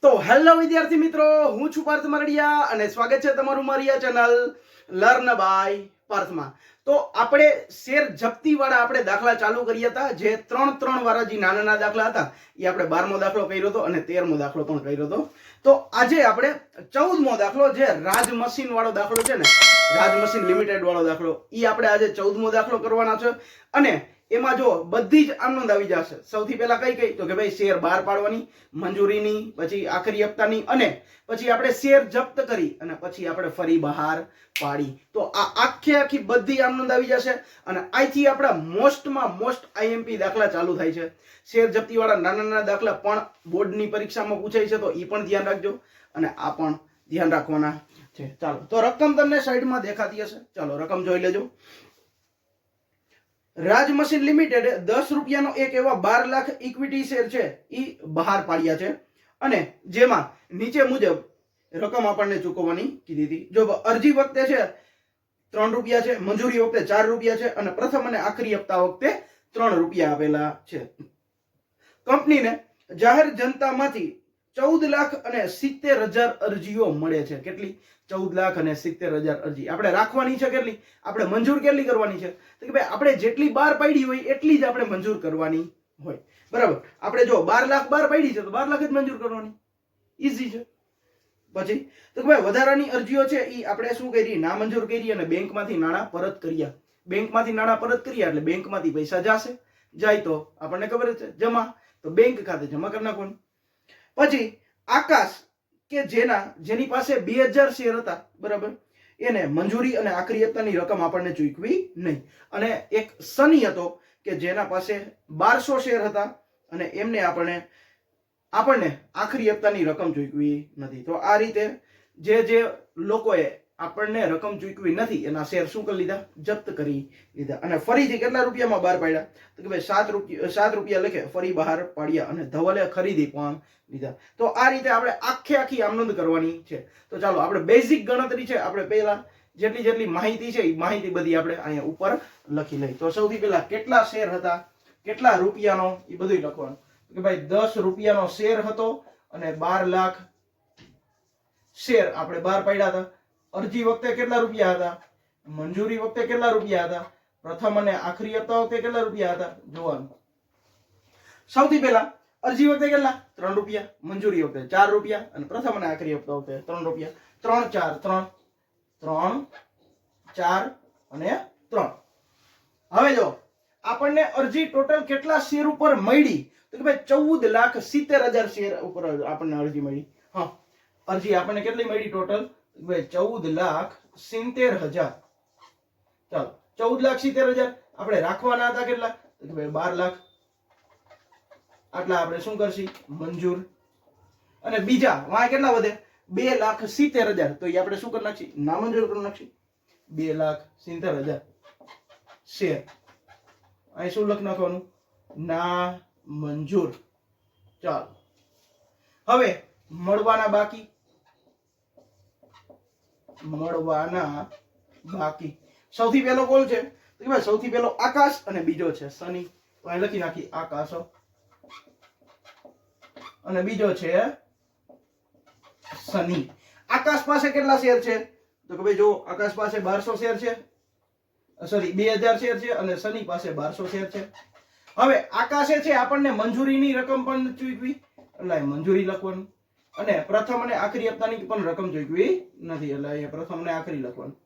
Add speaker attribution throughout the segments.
Speaker 1: તો હેલો વિદ્યાર્થી મિત્રો, હું છું પાર્થ મરડિયા અને સ્વાગત છે તમારું મારી આ ચેનલ લર્ન બાય પાર્થમાં. તો આપણે શેર જપ્તી વાળા આપણે દાખલા ચાલુ કર્યા હતા, જે ત્રણ વાળા જે નાના દાખલા હતા એ આપણે 12મો દાખલો કર્યો હતો અને 13મો દાખલો પણ કર્યો હતો. તો આજે આપણે 14મો દાખલો, જે રાજ મશીન વાળો દાખલો છે ને, રાજ મશીન લિમિટેડ વાળો દાખલો, એ આપણે આજે 14મો દાખલો કરવાના છે. અને એમાં જો બધી જ આનંદ આવી જશે. સૌથી પહેલા કઈ તો કે ભાઈ શેર બહાર પાડવાની, મંજૂરીની, પછી આખરી હપ્તાની, અને પછી આપણે શેર જપ્ત કરી અને પછી આપણે ફરી બહાર પાડી. તો આ આખી બધી આનંદ આવી જશે. અને અહીંથી આપણા મોસ્ટમાં મોસ્ટ આઈએમપી દાખલા ચાલુ થાય છે. શેર જપ્તી વાળા નાના દાખલા પણ બોર્ડની પરીક્ષામાં પૂછાય છે, તો એ પણ ધ્યાન રાખજો અને આ પણ ધ્યાન રાખવાના છે. ચાલો, તો રકમ તમને સાઈડમાં દેખાતી હશે. ચાલો રકમ જોઈ લેજો. રાજ મશીન લિમિટેડે 10 રૂપિયાનો એક એવા 12 લાખ ઇક્વિટી શેર છે એ બહાર પાડ્યા છે. અને જેમાં નીચે મુજબ રકમ આપણને ચૂકવવાની કીધી હતી. જો અરજી વખતે છે 3 રૂપિયા છે, મંજૂરી વખતે 4 રૂપિયા છે અને પ્રથમ અને આખરી હપ્તા વખતે 3 રૂપિયા આપેલા છે. કંપનીને જાહેર જનતામાંથી 14,70,000 અરજીઓ મળે છે. કેટલી? 14,70,000 અરજી આપણે રાખવાની છે. કેટલી? આપણે મંજૂર કેટલી કરવાની છે? તો કે ભાઈ આપણે જેટલી બહાર પાડી હોય એટલી જ આપણે મંજૂર કરવાની હોય. બરાબર? આપણે જો 12 લાખ બહાર પાડી છે તો 12 લાખ જ મંજૂર કરવાની. ઈઝી છે. પછી તો કે ભાઈ વધારાની અરજીઓ છે એ આપણે શું કરી? ના મંજૂર કરી અને બેંકમાંથી નાણાં પરત કર્યા. બેંકમાંથી નાણાં પરત કર્યા એટલે બેંકમાંથી પૈસા જશે. જાય તો આપણને ખબર જ છે, જમા. તો બેંક ખાતે જમા કરી નાખવાનું. પછી આકાશ કે જેની પાસે 2000 શેર હતા, બરાબર, એને મંજૂરી અને આખરી હપ્તાની રકમ આપણને ચૂકવી નહીં. અને એક સની હતો કે જેના પાસે 1200 શેર હતા અને એમને આપણને આખરી હપ્તાની રકમ ચૂકવી નથી. તો આ રીતે જે લોકોએ આપણને રકમ ચૂકવી નથી એના શેર શું કરી લીધા? જપ્ત કરી લીધા. અને ફરીથી કેટલા રૂપિયામાં બહાર પાડ્યા? તો કે ભાઈ 7 રૂપિયા લખે ફરી બહાર પાડ્યા અને ધવલે ખરીદી પણ લીધા. તો આ રીતે આપણે આખી આનંદ કરવાની છે. તો ચાલો આપણે બેઝિક ગણતરી છે, આપણે પહેલા જેટલી માહિતી છે એ માહિતી બધી આપણે અહીંયા ઉપર લખી લઈએ. તો સૌથી પહેલા કેટલા શેર હતા, કેટલા રૂપિયાનો, એ બધું લખવાનું. કે ભાઈ 10 રૂપિયાનો શેર હતો અને 12 લાખ શેર આપણે બહાર પાડ્યા હતા. અરજી વખતે કેટલા રૂપિયા હતા? મંજૂરી વખતે કેટલા રૂપિયા હતા? પ્રથમ અને આખરી હપ્તા વખતે કેટલા રૂપિયા હતા? જોવાનું. સૌથી પહેલા અરજી વખતે કેટલા? 3 રૂપિયા, મંજૂરી વખતે 4 રૂપિયા અને પ્રથમ અને આખરી હપ્તા વખતે 3 રૂપિયા. 3 4 અને 3. હવે જો આપણને અરજી ટોટલ કેટલા શેર ઉપર મળી? તો કે ભાઈ 14,70,000 શેર ઉપર આપણને અરજી મળી. હા, અરજી આપણને કેટલી મળી ટોટલ? 14,70,000. ચાલો, 14,70,000 આપણે રાખવાના હતા. કેટલા? તો કે 12 લાખ. આટલા આપણે શું કરશી? મંજૂર. અને બીજા વાય કેટલા વધે? 2,70,000. તો એ આપણે શું કરી નાખશી? નામંજૂર કરી નાખશી. 2,70,000 શેર અહીં શું લખ નાખવાનું? ના મંજૂર. ચાલો, હવે મળવાના બાકી. સૌથી પહેલો કોલ છે? તો કે ભાઈ સૌથી પહેલો આકાશ અને બીજો છે સની. તો અહીં લખી નાખી આકાશો અને બીજો છે સની. આકાશ પાસે કેટલા શેર છે? તો કે ભાઈ જો આકાશ પાસે 1200 શેર છે, સોરી 2000 શેર છે અને સની પાસે 1200 શેર છે. હવે આકાશે છે આપણને મંજૂરીની રકમ પણ ચૂકવી એટલે મંજૂરી લખવાનું. અને પ્રથમ અને આખરી હપ્તાની પણ રકમ ચૂકવી નથી એટલે અહીંયા પ્રથમ અને આખરી લખવાનું.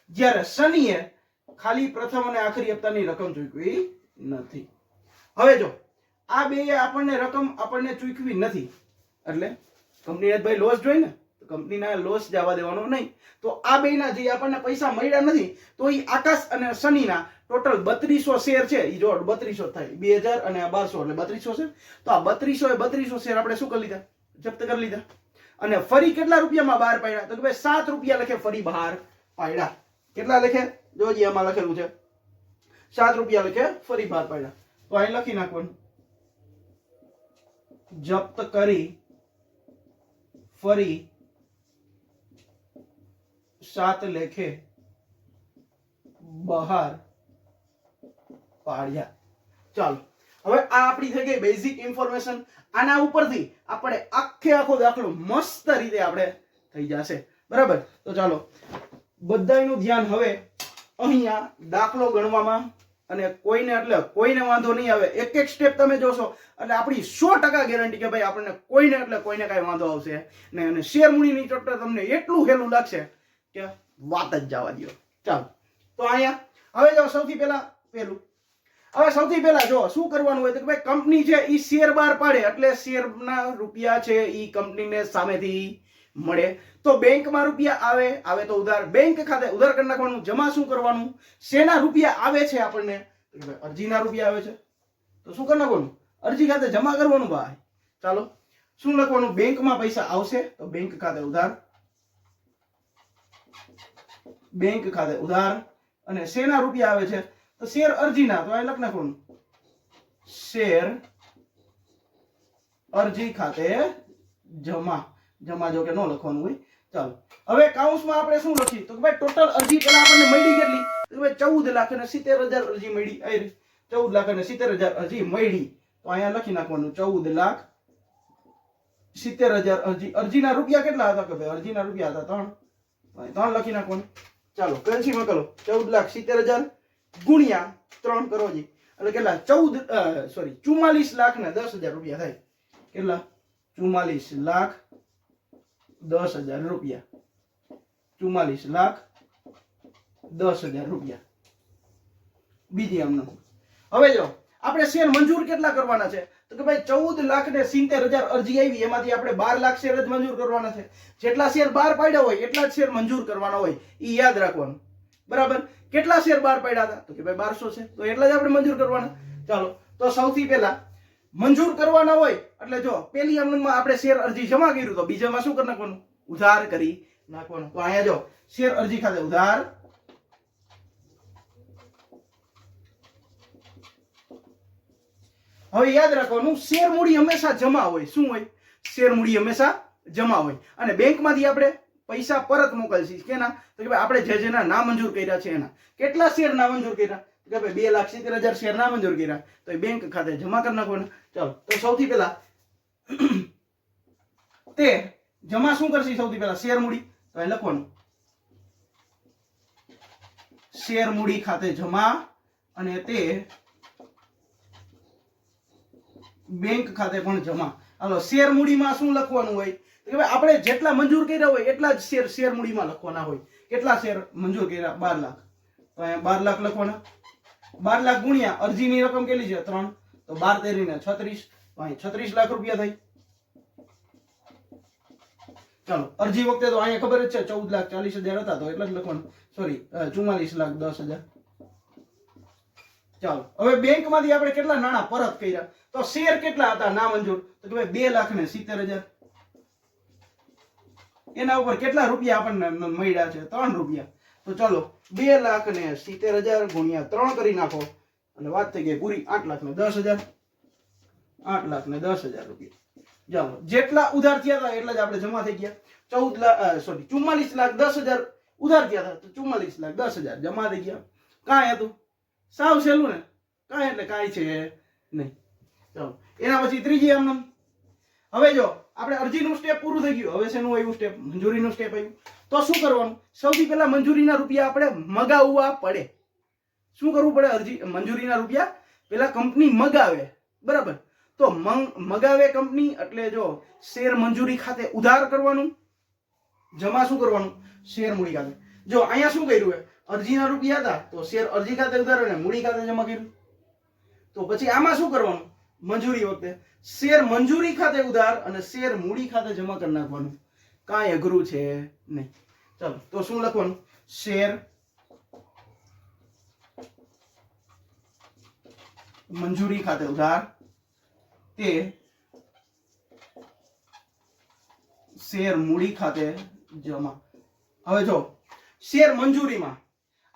Speaker 1: જ્યારે સનીએ ખાલી પ્રથમ અને આખરી હપ્તાની રકમ ચૂકવી નથી. હવે જો આ બે આપણને રકમ આપણને ચૂકવી નથી એટલે કંપનીને ભાઈ લોસ જોઈ ને, તો કંપનીના લોસ જવા દેવાનો નહીં. તો આ બેના જે આપણને પૈસા મળ્યા નથી, તો એ આકાશ અને સનીના ટોટલ 3200 શેર છે. એ જો 3200 થાય, 2000 અને 1200 એટલે 3200 શેર. તો આ 3200 શેર આપણે શું કરી લીધા? જપ્ત કરી લીધા. અને ફરી કેટલા રૂપિયામાં બહાર પાડ્યા? તો કે ભાઈ 7 રૂપિયા લખે ફરી બહાર પાડ્યા. કેટલા લખે? જોજી આમાં લખેલું છે 7 રૂપિયા લખે ફરી બહાર પાડ્યા. તો અહીં લખી નાખવાનું, જપ્ત કરી ફરી 7 લેખે બહાર પાડ્યા. ચાલો, હવે આ આપણી થઈ ગઈ બેઝિક ઇન્ફોર્મેશન. આના ઉપરથી આપણે આખો દાખલો મસ્ત રીતે આપણે થઈ જશે. બરાબર, તો ચાલો બધાયનું ધ્યાન હવે અહીંયા દાખલો ગણવામાં, અને કોઈને વાંધો નહીં આવે. એક એક સ્ટેપ તમે જોશો એટલે આપણી 100% ગેરંટી કે ભાઈ આપણને કોઈને કાંઈ વાંધો આવશે ને. અને શેર મૂડીની ચેપ્ટર તમને એટલું હેલું લાગશે કે વાત જ જવા દો. ચાલો, તો અહીંયા હવે જો સૌથી પહેલા જો શું કરવાનું હોય તો કે ભાઈ કંપની છે એ શેર બહાર પાડે એટલે શેરના રૂપિયા છે એ કંપનીને સામેથી મળે. તો બેંકમાં રૂપિયા આવે તો ઉધાર, બેંક ખાતે ઉધાર કરી નાખવાનું. જમા શું કરવાનું? શેના રૂપિયા આવે છે આપણને? અરજીના રૂપિયા આવે છે તો શું કરી નાખવાનું? અરજી ખાતે જમા કરવાનું ભાઈ. ચાલો, શું લખવાનું? બેંકમાં પૈસા આવશે તો બેંક ખાતે ઉધાર, બેંક ખાતે ઉધાર. અને શેના રૂપિયા આવે છે તો શેર અરજીના, તો અહીં લખ નાખવાનું શેર અરજી ખાતે જમા. જમા જો કે ન લખવાનું હોય. ચાલો, હવે કાઉન્સમાં આપણે શું લખીએ તો કે ભાઈ ટોટલ અરજી પેલા આપણને મળી કેટલી? તો ભાઈ 14,70,000 અરજી મળી. 14,70,000 અરજી મળી. તો અહીંયા લખી નાખવાનું 14,70,000 અરજી. અરજીના રૂપિયા કેટલા હતા? કે ભાઈ અરજીના રૂપિયા હતા 3. 3 લખી નાખવાનું. ચાલો, કેલ્સીમાં કરો 14,70,000 ગુણ્યા 3 કરો જી, એટલે કેટલા? 44,10,000 રૂપિયા થાય. કેટલા? 44,10,000 રૂપિયા. 44,10,000 રૂપિયા. બીજી આમનો હવે જો આપણે શેર મંજૂર કેટલા કરવાના છે તો કે ભાઈ 14,70,000 અરજી આવી, એમાંથી આપણે 12,00,000 શેર જ મંજૂર કરવાના છે. જેટલા શેર બહાર પાડ્યા હોય એટલા જ શેર મંજૂર કરવાના હોય, એ યાદ રાખવાનું. બરાબર, કેટલા શેર બહાર પાડ્યા હતા તો કે ભાઈ 1200 છે, તો એટલા જ આપણે મંજૂર કરવાના. ચાલો, તો સૌથી પહેલા મંજૂર કરવાના હોય એટલે જો પેલી અમલમાં આપણે શેર અરજી જમા કર્યું તો બીજામાં શું કરી નાખવાનું? ઉધાર કરી નાખવાનું. તો અહીંયા જો શેર અરજી ખાતે ઉધાર, હવે યાદ રાખવાનું શેર મૂડી હંમેશા જમા હોય. શું હોય? શેર મૂડી હંમેશા જમા હોય. અને બેંકમાંથી આપણે પૈસા પરત મોકલશી કેના? તો કે ભાઈ આપણે જેના ના મંજૂર કર્યા છે એના. કેટલા શેર ના મંજૂર કર્યા? કે ભાઈ 2,70,000 શેર ના મંજૂર કર્યા, તો એ બેંક ખાતે જમા કરી નાખવાના. ચાલો, તો સૌથી પહેલા તે જમા શું કરશે? સૌથી પહેલા શેર મૂડી, તો અહીં લખવાનું શેર મૂડી ખાતે જમા, અને તે બેંક ખાતે પણ જમા. હાલો, શેર મૂડીમાં શું લખવાનું હોય તો કે ભાઈ આપણે જેટલા મંજૂર કર્યા હોય એટલા જ શેર મૂડીમાં લખવાના હોય. કેટલા શેર મંજૂર કર્યા? 12,00,000. તો અહીંયા 12,00,000 લખવાના. 12,00,000 ગુણ્યા અરજીની રકમ કેટલી છે? 3. તો 12 તેરી ને 36, તો અહીં 36,00,000 રૂપિયા થાય. ચાલો, અરજી વખતે તો અહીંયા ખબર જ છે 14,40,000 હતા, તો એટલે જ લખવાનું. સોરી, 44,10,000. ચાલો, હવે બેંકમાંથી આપણે કેટલા નાણાં પરત કર્યા તો શેર કેટલા હતા ના મંજૂર તો કે ભાઈ 2,70,000. એના ઉપર કેટલા રૂપિયા આપણને મળ્યા છે? 3 રૂપિયા. તો ચાલો 2,70,000 ગુણ્યા 3 કરી નાખો અને વાત થઈ ગઈ પૂરી. 8,10,000. 8,10,000 રૂપિયા. ચાલો, જેટલા ઉધાર થયા હતા એટલા જ આપણે જમા થઈ ગયા. 44,10,000 ઉધાર થયા હતા, તો 44,10,000 જમા થઈ ગયા. કાંઈ હતું? સાવ સહેલું ને. કાંઈ એટલે કાંઈ છે નહીં. ચાલો, એના પછી ત્રીજી આમ. હવે જો આપણે અરજીનું સ્ટેપ પૂરું થઈ ગયું. હવે શેનું આવ્યું સ્ટેપ? મંજૂરીનું સ્ટેપ આવ્યું. તો શું કરવાનું? સૌથી પહેલા મંજૂરીના રૂપિયા આપણે મગાવવા પડે. શું કરવું પડે? અરજી મંજૂરીના રૂપિયા પેલા કંપની મગાવે. બરાબર, તો મગાવે કંપની એટલે જો શેર મંજૂરી ખાતે ઉધાર કરવાનું, જમા શું કરવાનું? શેર મૂડી ખાતે. જો અહીંયા શું કર્યું? અરજીના રૂપિયા હતા તો શેર અરજી ખાતે ઉધાર અને મૂડી ખાતે જમા કર્યું. તો પછી આમાં શું કરવાનું? મંજૂરી વખતે શેર મંજૂરી ખાતે ઉધાર અને શેર મૂડી ખાતે જમા કરી નાખવાનું. કાંઈ અઘરું છે નહીં. ચાલો, તો શું લખવાનું? શેર મંજૂરી ખાતે ઉધાર, તે શેર મૂડી ખાતે જમા. હવે જો શેર મંજૂરીમાં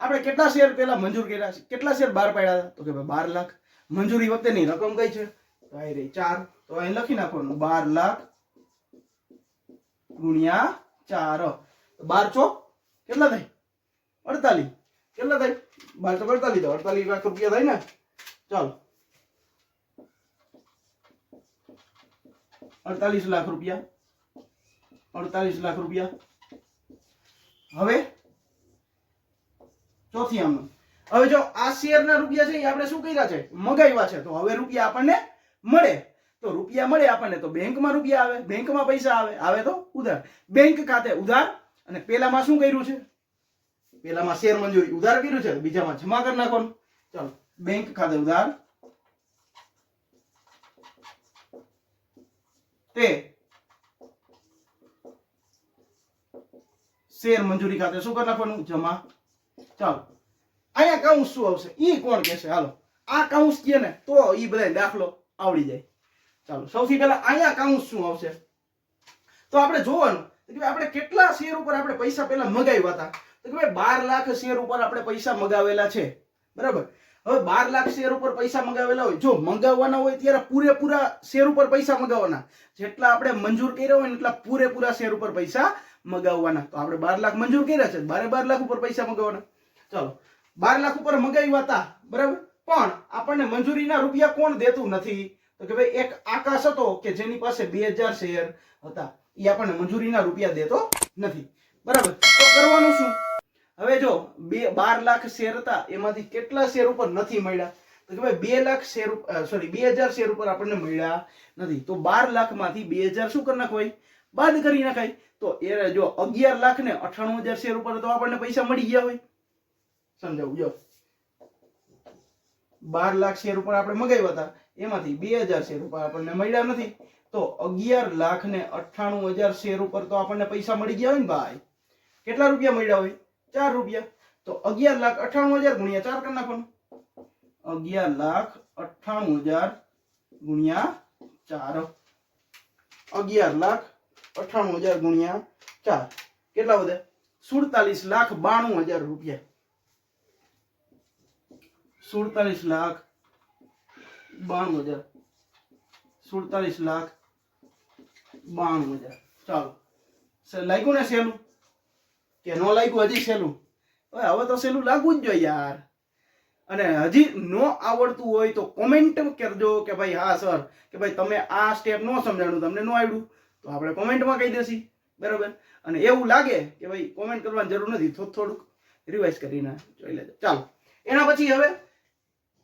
Speaker 1: આપણે કેટલા શેર પેલા મંજૂર કર્યા છે? કેટલા શેર બહાર પાડ્યા હતા? તો કે ભાઈ 12,00,000. મંજૂરી વખતેની રકમ કઈ છે? તો આ રહી 4. તો અહીં લખી નાખવાનું 12,00,000 ગુણ્યા 4. 12 ચોક કેટલા થાય? 48. કેટલા થાય? 12 ચોક 48 થાય. 48,00,000 રૂપિયા થાય ને. ચાલો, 48 લાખ રૂપિયા 48 લાખ રૂપિયા. હવે ચોથી આમનો હવે જો આ શેરના રૂપિયા છે એ આપણે શું કર્યા છે મગાવ્યા છે તો હવે રૂપિયા આપણને મળે તો રૂપિયા મળે આપણને તો બેંકમાં રૂપિયા આવે બેંકમાં પૈસા આવે તો ઉધાર બેંક ખાતે ઉધાર અને પેલામાં શું કર્યું છે પેલામાં શેર મંજૂરી ઉધાર કર્યું છે બીજામાં જમા કરી નાખવાનું. ચાલો બેંક ખાતે ઉધાર તે શેર મંજૂરી ખાતે શું કરી નાખવાનું જમા. ચાલો અહીંયા કાઉન્સ શું આવશે ઈ કોણ કહેશે હાલો આ કાઉન્સ કહે ને તો ઈ બધા દાખલો આવડી જાય. ચાલો સૌથી પહેલા અહીંયા કાઉન્સ શું આવશે તો આપણે જોવાનું કે આપણે કેટલા શેર ઉપર આપણે પૈસા પહેલા મગાવ્યા હતા તો કે ભાઈ 12 લાખ શેર ઉપર આપણે પૈસા મગાવેલા છે બરાબર. હવે 12 લાખ શેર ઉપર પૈસા મગાવેલા હોય જો મગાવવાના હોય ત્યારે પૂરેપૂરા શેર ઉપર પૈસા મગાવવાના જેટલા આપણે મંજૂર કર્યા હોય ને એટલા પૂરેપૂરા શેર ઉપર પૈસા મગાવવાના. તો આપણે 12 લાખ મંજૂર કર્યા છે 12 લાખ ઉપર પૈસા મગાવવાના. ચાલો 12 લાખ ઉપર મગાવ્યા હતા બરાબર પણ આપણને મંજૂરીના રૂપિયા કોણ દેતું નથી તો કે ભાઈ એક આકાશ હતો કે જેની પાસે 2000 શેર હતા એ આપણને મંજૂરીના રૂપિયા દેતો નથી બરાબર. તો કરવાનું શું હવે જો 12 લાખ શેર હતા એમાંથી કેટલા શેર ઉપર નથી મળ્યા તો કે ભાઈ 2 લાખ શેર સોરી 2000 શેર ઉપર આપણને મળ્યા નથી તો 12 લાખ માંથી 2000 શું કરી નાખવાય બાદ કરી નાખાય. તો એ જો 11 લાખ ને 98000 શેર ઉપર તો આપણને પૈસા મળી ગયા હોય. સમજાવું જો 12 લાખ શેર ઉપર આપણે મગાવ્યા હતા એમાંથી 2000 શેર ઉપર આપણને મળ્યા નથી તો 11 લાખ ને 98000 શેર ઉપર તો આપણને પૈસા મળી ગયા હોય ને ભાઈ. કેટલા રૂપિયા મળ્યા હોય 4 રૂપિયા. તો 11 લાખ 98000 ગુણ્યા 4 કરી નાખવાનું. 11 લાખ 98000 ગુણ્યા 4 11 લાખ 98000 ગુણ્યા 4 કેટલા વધે 47,92,000 રૂપિયા. 47,92,000 47,92,000. ચાલો લાગ્યું ને સહેલું કે નો લાગ્યું હજી સહેલું હવે તો સહેલું લાગવું જ જોઈએ યાર. અને હજી નો આવડતું હોય તો કોમેન્ટ કરજો કે ભાઈ હા સર કે ભાઈ તમે આ સ્ટેપ નો સમજાણું તમને નો આવડ્યું તો આપણે કોમેન્ટમાં કહી દેસી બરાબર. અને એવું લાગે કે ભાઈ કોમેન્ટ કરવાની જરૂર નથી થોડુંક રિવાઇઝ કરીને જોઈ લેજો. ચાલો એના પછી હવે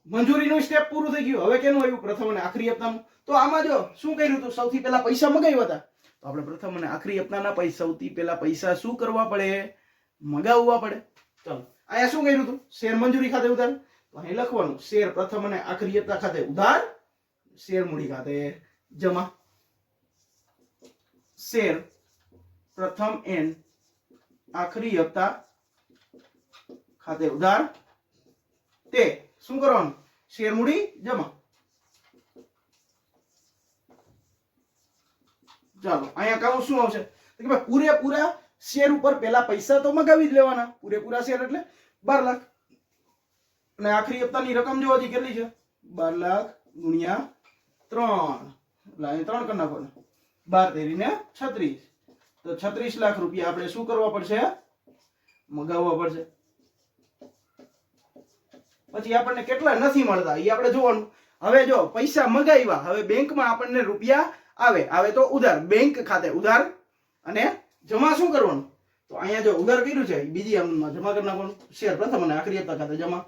Speaker 1: મંજૂરીનું સ્ટેપ પૂરું થઈ ગયું. હવે કેનું આવ્યું પ્રથમ અને આખરી હપ્તાનું. તો આમાં જો શું કર્યું હતું સૌથી પહેલા પૈસા મગાવ્યા હતા તો આપણે પ્રથમ અને આખરી હપ્તાના પૈસા સૌથી પહેલા પૈસા શું કરવા પડે મગાવવા પડે. ચાલો અહીંયા શું કર્યું હતું શેર મંજૂરી ખાતે ઉધાર તો અહીં લખવાનું શેર પ્રથમ અને આખરી હપ્તા ખાતે ઉધાર શેર મૂડી ખાતે જમા. શેર પ્રથમ એન્ડ આખરી હપ્તા ખાતે ઉધાર તે શું કરવાનું શેર મૂડી જમા. ચાલો અહીંયા કાઉન્સ શું આવશે તો કે ભાઈ પૂરેપૂરા શેર ઉપર પહેલા પૈસા તો મગાવી જ લેવાના. પૂરેપૂરા શેર એટલે 12 લાખ અને આખરી હપ્તાની રકમ જો હજી કેટલી છે 12 લાખ ગુણ્યા 3 એટલે 3 કરી નાખવાના 12 તેરીને 36 તો 36 લાખ રૂપિયા આપણે શું કરવા પડશે મગાવવા પડશે. પછી આપણને કેટલા નથી મળતા એ આપણે જોવાનું. હવે જો પૈસા મગાવ્યા હવે બેંકમાં આપણને રૂપિયા આવે તો ઉધાર બેંક ખાતે ઉધાર અને જમા શું કરવાનું તો અહીંયા જો ઉધાર કર્યું છે બીજી આમમાં જમા કરી નાખવાનું. શેર પ્રથમ અને આખરી હપ્તા ખાતે જમા.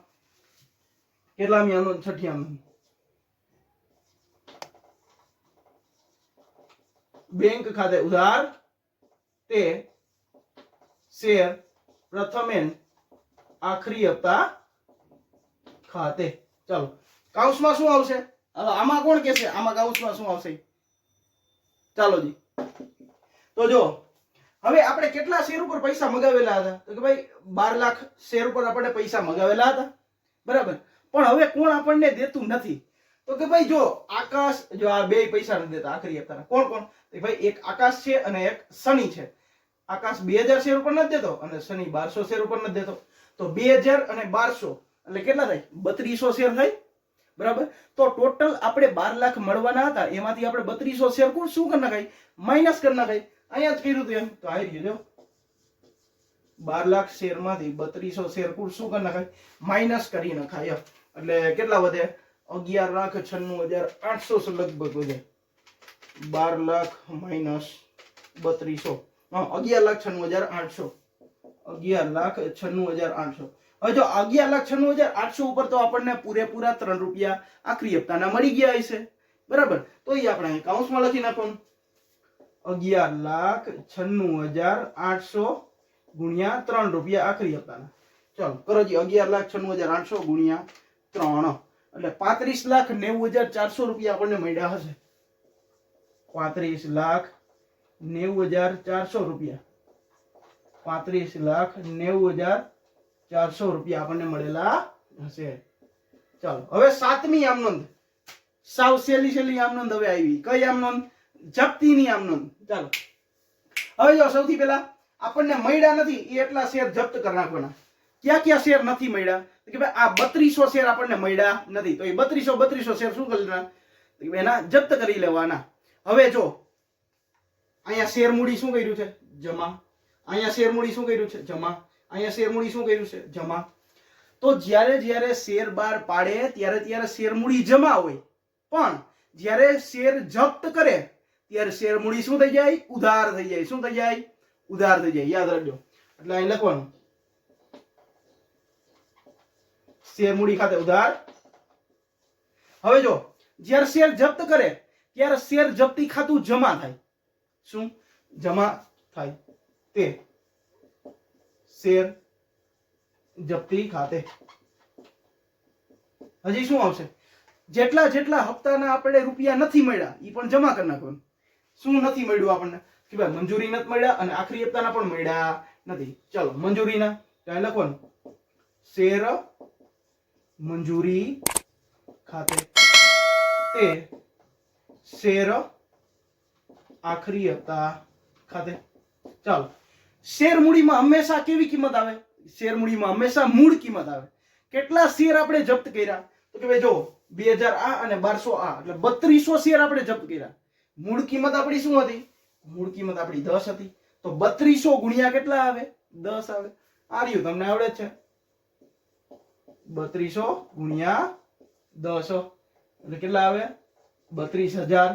Speaker 1: કેટલામી આમનો છઠ્ઠી આમનો બેંક ખાતે ઉધાર તે શેર પ્રથમ એન્ડ આખરી હપ્તા ખાતે. ચાલો કાઉન્સમાં શું આવશે હવે આમાં કોણ કહેશે આમાં કાઉન્સમાં શું આવશે ચાલો જી. તો જો હવે આપણે કેટલા શેર ઉપર પૈસા મગાવેલા હતા તો કે ભાઈ 12 લાખ શેર ઉપર આપણે પૈસા મગાવેલા હતા બરાબર. પણ હવે કોણ આપણને દેતું નથી તો કે ભાઈ જો આકાશ જો આ બે પૈસા નથી દેતા આખરી હપ્તાના. કોણ કોણ તો ભાઈ એક આકાશ છે અને એક શનિ છે. આકાશ 2000 શેર ઉપર નથી દેતો અને શનિ 1200 શેર ઉપર નથી દેતો. તો 2000 અને 1200 એટલે કેટલા થાય 3200 શેર થાય બરાબર. તો ટોટલ આપણે 12 લાખ મળવાના હતા એમાંથી આપણે 3200 શેર કુલ શું કરી નાખાય માઈનસ કરી નાખાય. અહીંયા જ કર્યું હતું એમ તો આવી ગયું જો 12 લાખ શેર માંથી 3200 શેર કુલ શું કરી નાખાય માઈનસ કરી નાખાય. એટલે કેટલા વધે 11,96,800 લગભગ વધે 12 લાખ માઇનસ 3200, 11,96,800, 11,96,800. હવે જો 11,96,800 ઉપર તો આપણને પૂરેપૂરા 3 રૂપિયા આખરી હપ્તાના મળી ગયા હશે, બરાબર. તો એ આપણે અહીં કૌંસમાં લખી નાખવાનું 11,96,800 ગુણ્યા 3 રૂપિયા આખરી હપ્તાના. ચાલો કરો જી, 11,96,800 ગુણ્યા 3 એટલે 35,90,400 રૂપિયા આપણને મળ્યા હશે. 35,90,400 રૂપિયા, 35,90,400 રૂપિયા આપણને મળેલા હશે. ચાલો હવે સાતમી આમ નોંધ, સાવ સહેલી આમ નોંધ હવે આવી. કઈ આમ નોંધ? જપ્તીની આમ નોંધ. ચાલો હવે જો સૌથી પહેલા આપણને મળ્યા નથી એ એટલા શેર જપ્ત કરી નાખવાના. ક્યાં ક્યાં શેર નથી મળ્યા? કે ભાઈ આ 3200 શેર આપણને મળ્યા નથી, તો એ 3200 શેર શું કરી લેવાના? એના જપ્ત કરી લેવાના. હવે જો અહીંયા શેર મૂડી શું કર્યું છે? જમા. અહીંયા શેર મૂડી શું કર્યું છે? જમા. અહીંયા શેર મૂડી શું કર્યું છે? જમા. તો જ્યારે શેર બહાર પાડે ત્યારે શેર મૂડી જમા હોય, પણ જ્યારે શેર જપ્ત કરે ત્યારે શેર મૂડી શું થઈ જાય? ઉધાર થઈ જાય. શું થઈ જાય? ઉધાર થઈ જાય. યાદ રાખજો. એટલે અહીં લખવાનું શેર મૂડી ખાતે ઉધાર. હવે જો જ્યારે શેર જપ્ત કરે ત્યારે શેર જપ્તી ખાતું જમા થાય. શું જમા થાય? તે શેર જપ્તી ખાતે. હજી શું આવશે? જેટલા હપ્તાના આપણે રૂપિયા નથી મળ્યા એ પણ જમા કરી નાખવાનું. શું નથી મળ્યું આપણને? કે ભાઈ મંજૂરી નથી મળ્યા અને આખરી હપ્તાના પણ મળ્યા નથી. ચાલો મંજૂરીના ત્યાં લખવાનું શેર મંજૂરી ખાતે તે શેર આખરી હપ્તા ખાતે. ચાલો શેર મૂડીમાં હંમેશા કેવી કિંમત આવે? શેર મૂડીમાં હંમેશા મૂળ કિંમત આવે. કેટલા શેર આપણે જપ્ત કર્યા? તો કે ભાઈ જો 2000 આ અને 1200 આ એટલે 3200 શેર આપણે જપ્ત કર્યા. મૂળ કિંમત આપણી શું હતી? મૂળ કિંમત આપણી 10 હતી. તો 3200 ગુણ્યા કેટલા આવે? 10 આવે. આ રહ્યું, તમને આવડે જ છે. 3200 ગુણ્યા 10 એટલે કેટલા આવે? 32,000.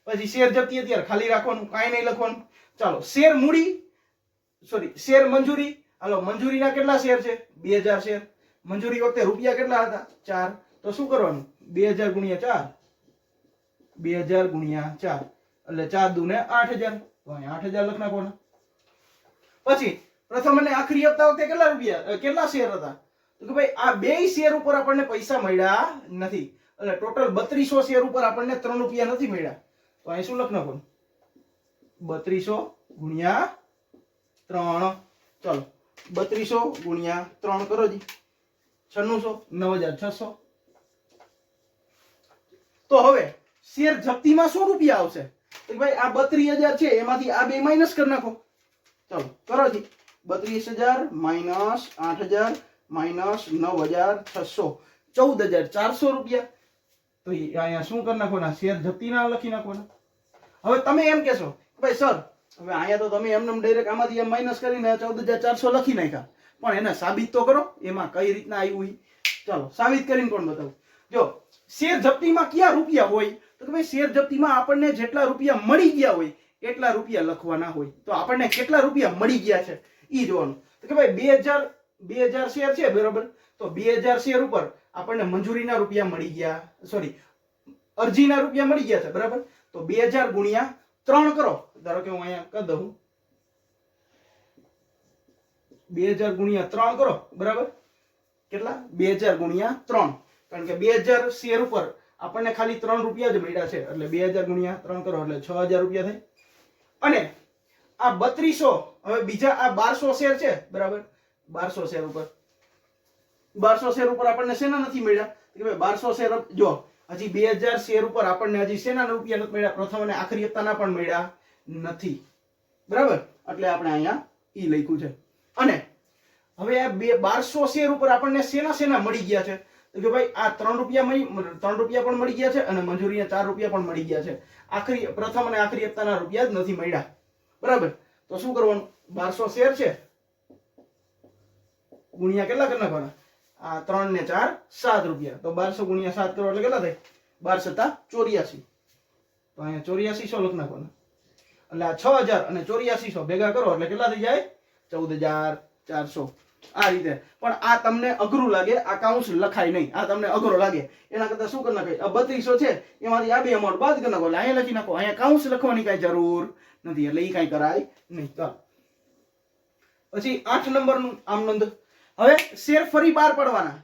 Speaker 1: પછી શેર જપ્તી અત્યારે ખાલી રાખવાનું, કાંઈ નહીં લખવાનું. ચાલો શેર મૂડી શેર મંજૂરી. હાલો મંજૂરીના કેટલા શેર છે? 2000 શેર. મંજૂરી વખતે રૂપિયા કેટલા હતા? 4. તો શું કરવાનું? 2000 ગુણ્યા 4, 2000 ગુણ્યા 4 એટલે 4 દુ ને 8000. તો અહીં 8000 લખ નાખવાના. પછી પ્રથમ અને આખરી હપ્તા વખતે કેટલા રૂપિયા કેટલા શેર હતા? તો કે ભાઈ આ બે શેર ઉપર આપણને પૈસા મળ્યા નથી, એટલે ટોટલ 3200 શેર ઉપર આપણને 3 રૂપિયા નથી મળ્યા. તો અહીં શું લખ નાખવાનું? 3200 ગુણ્યા 3. ચાલો 3200 ગુણ્યા 3 કરો જી. 9600, 9600. તો હવે શેર જપ્તીમાં શું રૂપિયા આવશે? તો ભાઈ આ 32000 છે એમાંથી આ બે માઈનસ કરી નાખો. ચાલો કરો જી. 32000 માઈનસ 8000 માઈનસ 9600, 14400 રૂપિયા. તો અહીંયા શું કરી નાખવાના? શેર જપ્તીના લખી નાખવાના. હવે તમે એમ કહેશો ભાઈ સર હવે અહીંયા તો તમે એમને ડાયરેક્ટ આમાંથી એમ માઈનસ કરીને 14400 લખી નાખ્યા, પણ એને સાબિત તો કરો એમાં કઈ રીતના આવ્યું. ચાલો સાબિત કરીને કોણ બતાવું. જો શેર જપ્તીમાં કયા રૂપિયા હોય? તો કે ભાઈ શેર જપ્તીમાં આપણને જેટલા રૂપિયા મળી ગયા હોય એટલા રૂપિયા લખવાના હોય. તો આપણને કેટલા રૂપિયા મળી ગયા છે ઈ જોવાનું. તો કે ભાઈ 2000 શેર છે, બરાબર. તો 2000 શેર ઉપર આપણને મંજૂરીના રૂપિયા મળી ગયા, સોરી અરજીના રૂપિયા મળી ગયા છે, બરાબર. તો 2000 ગુણ્યા 3 કરો. ધારો કે હું અહીંયા કરી દઉં 2000 ગુણ્યા 3 કરો, બરાબર. કેટલા? 2000 ગુણ્યા 3, કારણ કે 2000 શેર ઉપર આપણને ખાલી 3 રૂપિયા જ મળ્યા છે, એટલે 2000 ગુણ્યા 3 કરો એટલે 6000 રૂપિયા થાય. અને આ 3200 હવે બીજા આ 1200 શેર છે, બરાબર. 1200 શેર ઉપર આપણને શેના નથી મળ્યા? કે ભાઈ 1200 શેર જો હજી 2000 શેર ઉપર આપણને હજી શેના રૂપિયા નથી મળ્યા? પ્રથમ અને આખરી હપ્તાના પણ મળ્યા નથી, બરાબર. એટલે આપણે અહીંયા ઈ લખ્યું છે. અને હવે આ 1200 શેર ઉપર આપણને શેના મળી ગયા છે? તો કે ભાઈ આ 3 રૂપિયા પણ મળી ગયા છે અને મંજૂરીના 4 રૂપિયા પણ મળી ગયા છે. પ્રથમ અને આખરી હપ્તાના રૂપિયા જ નથી મળ્યા, બરાબર. તો શું કરવાનું? 1200 શેર છે ગુણ્યા કેટલા કરી નાખવાના? આ 3 ને 4 7 રૂપિયા. તો 1200 ગુણ્યા 7 કરો એટલે કેટલા થાય? 12 × 7 = 84. તો અહીંયા 8400 લખ નાખવાના એટલે આ 6000 અને 8400 ભેગા કરો એટલે કેટલા થઈ જાય 14400 આ રીતે પણ આ તમને અઘરું લાગે આ કાઉન્સ લખાય નહીં આ તમને અઘરો લાગે એના કરતા શું કરી નાખાય આ 3200 છે એમાંથી આ બે અમાઉન્ટ બાદ કરી નાખો એટલે અહીંયા લખી નાખો અહીંયા કાઉન્સ લખવાની કઈ જરૂર નથી એટલે એ કઈ કરાય નહીં ચાલો પછી 8 નંબરનું આમ નોંધ હવે શેર ફરી બહાર પાડવાના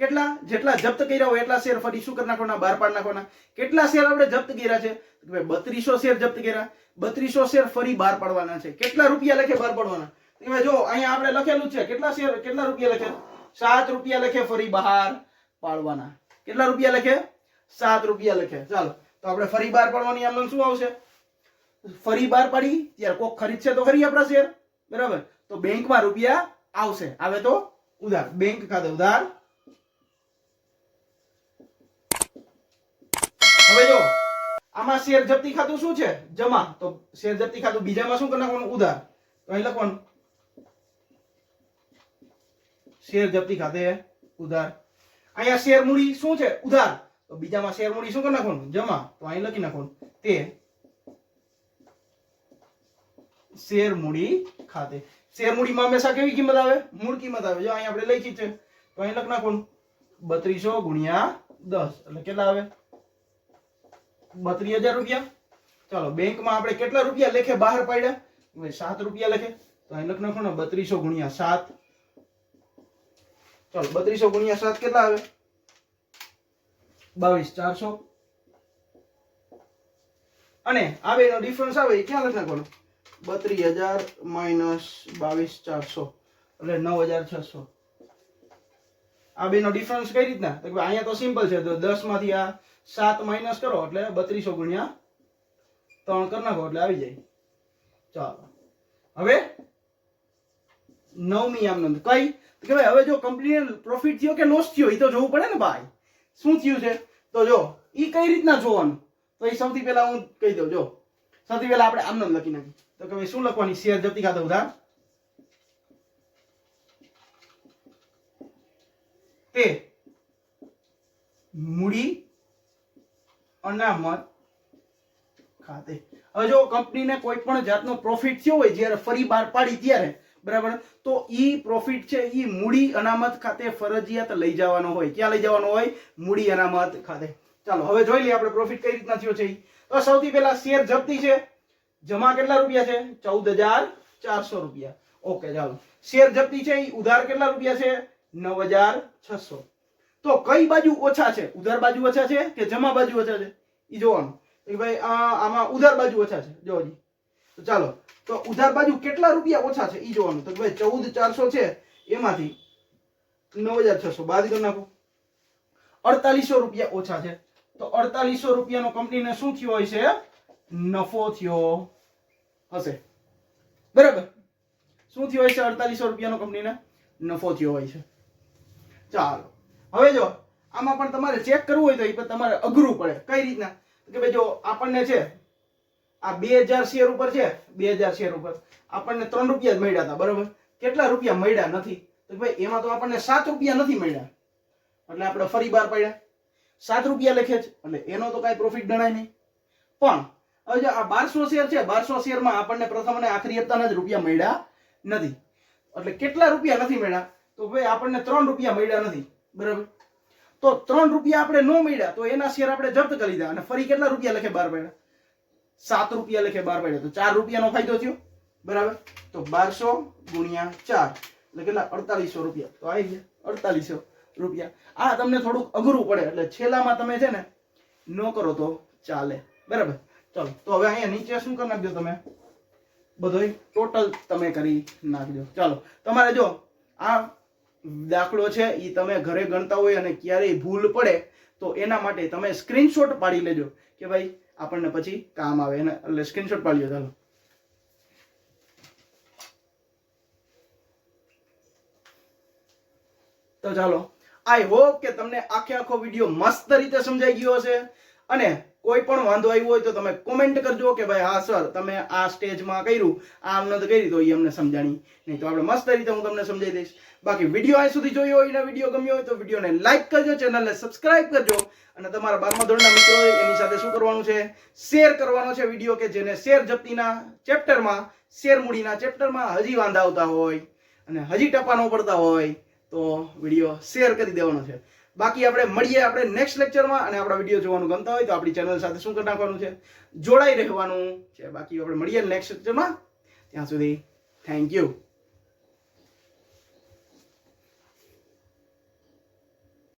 Speaker 1: કેટલા જેટલા જપ્ત કર્યા હોય એટલા શેર ફરી શું કરી નાખવાના બહાર પાડી નાખવાના કેટલા શેર આપણે જપ્ત કર્યા છે કે ભાઈ 3200 શેર જપ્ત કર્યા 3200 શેર ફરી બહાર પાડવાના છે કેટલા રૂપિયા લખે બહાર પાડવાના તમે જો અહીંયા આપણે લખેલું છે કેટલા શેર કેટલા રૂપિયા લખે 7 રૂપિયા લખે ફરી બહાર પાડવાના કેટલા રૂપિયા લખે 7 રૂપિયા લખે ચાલો તો આપણે ફરી બહાર પાડવાની આમ શું આવશે ફરી બહાર પાડી ત્યારે કોક ખરીદશે તો ખરી આપણા શેર બરાબર તો બેંકમાં રૂપિયા આવશે આવે તો ઉધાર બેંક ખાતે ઉધાર હવે જો આમાં શેર જપ્તી ખાતું શું છે જમા તો શેર જપ્તી ખાતું બીજામાં શું કરી નાખવાનું ઉધાર તો અહીં લખવાનું શેર જપ્તી ખાતે ઉધાર અહીંયા શેર મૂડી શું છે ઉધાર તો બીજામાં શેર મૂડી શું કરી નાખવાનું જમા તો અહીં લખી નાખવાનું તે શેર મૂડી ખાતે શેર મૂડીમાં હંમેશા કેવી કિંમત આવે મૂળ કિંમત આવે જો અહીં આપણે લખી છે તો અહીં લખ નાખવાનું 3200 ગુણ્યા 10 એટલે કેટલા આવે 32000 રૂપિયા ચાલો બેંકમાં આપણે કેટલા રૂપિયા લેખે બહાર પાડ્યા 7 રૂપિયા લખે તો અહીં લખ નાખવાનું 3200 ગુણ્યા 7 ચાલો 3200 ગુણ્યા 7 કેટલા આવે 22400 અને આ બેનો ડિફરન્સ આવે એ ક્યાં લખ નાખવાનો 32000 માઈનસ 22400 એટલે 9600 આ બેનો ડિફરન્સ કઈ રીતના તો અહીંયા તો સિમ્પલ છે તો 10 માંથી આ 7 માઈનસ કરો એટલે 3200 ગુણ્યા 3 કરી નાખો એટલે આવી જાય ચાલો હવે નવમી આમ નોંધ કઈ કે ભાઈ હવે જો કંપનીને પ્રોફિટ થયો કે લોસ થયો એ તો જોવું પડે ને ભાઈ શું થયું છે તો જો ઈ કઈ રીતના જોવાનું તો એ સૌથી પહેલા હું કહી દઉં જો સૌથી પહેલા આપણે આમ નામ લખી નાખી તો કે ભાઈ શું લખવાની શેર જપ્તી ખાતે ઉધાર તે મૂડી અનામત ખાતે હવે જો કંપનીને કોઈ પણ જાતનો પ્રોફિટ થયો હોય જ્યારે ફરી બહાર પાડી ત્યારે બરાબર તો ઈ પ્રોફિટ છે ઈ મૂડી અનામત ખાતે ફરજિયાત લઈ જવાનો હોય ક્યાં લઈ જવાનો હોય મૂડી અનામત ખાતે ચાલો હવે જોઈ લઈએ આપણે પ્રોફિટ કઈ રીતના થયો છે તો સૌથી પહેલા શેર જપ્તી છે જમા કેટલા રૂપિયા છે 14400 રૂપિયા ઓકે ચાલો શેર જપ્તી છે ઈ ઉધાર કેટલા રૂપિયા છે 9600 તો કઈ બાજુ ઓછા છે ઉધાર બાજુ ઓછા છે કે જમા બાજુ ઓછા છે ઈ જોવાનું કે ભાઈ આમાં ઉધાર બાજુ ઓછા છે જોજી તો ચાલો તો ઉધાર બાજુ કેટલા રૂપિયા ઓછા છે ઈ જોવાનું તો ભાઈ 14400 છે એમાંથી 9600 બાદ કરી નાખો 4800 રૂપિયા ઓછા છે તો 4800 રૂપિયાનો કંપનીને શું થયો હોય છે નફો થયો હશે બરાબર શું થયો હોય છે 4800 રૂપિયાનો કંપનીને નફો થયો હોય છે ચાલો હવે જો આમાં પણ તમારે ચેક કરવું હોય તો એ પણ તમારે અઘરું પડે કઈ રીતના કે ભાઈ જો આપણને છે આ 2000 શેર ઉપર છે 2000 શેર ઉપર આપણને 3 રૂપિયા જ મળ્યા હતા બરાબર કેટલા રૂપિયા મળ્યા નથી તો ભાઈ એમાં તો આપણને 7 રૂપિયા નથી મળ્યા એટલે આપણે ફરી બહાર પડ્યા 7 રૂપિયા લખે છે એટલે એનો તો કાંઈ પ્રોફિટ ગણાય નહીં પણ હવે જો આ 1200 શેર છે 1200 શેરમાં આપણને પ્રથમ અને આખરી હપ્તાના જ રૂપિયા મળ્યા નથી એટલે કેટલા રૂપિયા નથી મળ્યા તો ભાઈ આપણને 3 રૂપિયા મળ્યા નથી બરાબર તો 3 રૂપિયા આપણે નો મળ્યા તો એના શેર આપણે જપ્ત કરી દીધા અને ફરી કેટલા રૂપિયા લખે બહાર પડ્યા 7 રૂપિયા લખે બહાર પડ્યા તો 4 રૂપિયાનો ફાયદો થયો બરાબર તો 1200 ગુણ્યા 4 એટલે કેટલા 4800 રૂપિયા તો આવી ગયા 4800 રૂપિયા આ તમને થોડુંક અઘરું પડે એટલે છેલ્લામાં તમે છે ને નો કરો તો ચાલે બરાબર ચલો તો હવે અહીંયા નીચે શું કરી નાખજો તમે બધોય ટોટલ તમે કરી નાખજો ચાલો તમારે જો આ દાખલો છે એ તમે ઘરે ગણતા હોય અને ક્યારેય ભૂલ પડે તો એના માટે તમે સ્ક્રીનશોટ પાડી લેજો કે ભાઈ આપણને પછી કામ આવે એને એટલે સ્ક્રીનશોટ પાડી લો ચાલો તો ચાલો આઈ હોપ કે તમને આખો વિડીયો મસ્ત રીતે સમજાઈ ગયો હશે અને કોઈ પણ વાંધો આવ્યો હોય તો તમે કોમેન્ટ કરજો કે ભાઈ હા સર તમે આ સ્ટેજમાં કર્યું, આ અમને તો કરી તો એ અમને સમજાણી નહીં, તો આપણે મસ્ત રીતે હું તમને સમજાવી દઈશ. બાકી વિડીયો અહીં સુધી જોયો હોય અને વિડીયો ગમ્યો હોય તો વિડીયોને લાઈક કરજો, ચેનલને સબસ્ક્રાઇબ કરજો અને તમારા 12મા ધોરણના મિત્રો હોય એની સાથે શું કરવાનું છે, શેર કરવાનો છે વિડીયો, કે જેને શેર જપ્તીના ચેપ્ટરમાં, શેર મૂડીના ચેપ્ટરમાં હજી વાંધા આવતા હોય અને હજી ટપા ન પડતા હોય તો વિડીયો શેર કરી દેવાનો છે. બાકી આપણે મળીએ આપણે નેક્સ્ટ લેક્ચરમાં, અને આપણા વિડીયો જોવાનું ગમતા હોય તો આપણી ચેનલ સાથે શું કરી નાખવાનું છે, જોડાઈ રહેવાનું છે. બાકી આપણે મળીએ નેક્સ્ટ લેક્ચરમાં. ત્યાં સુધી થેન્ક યુ.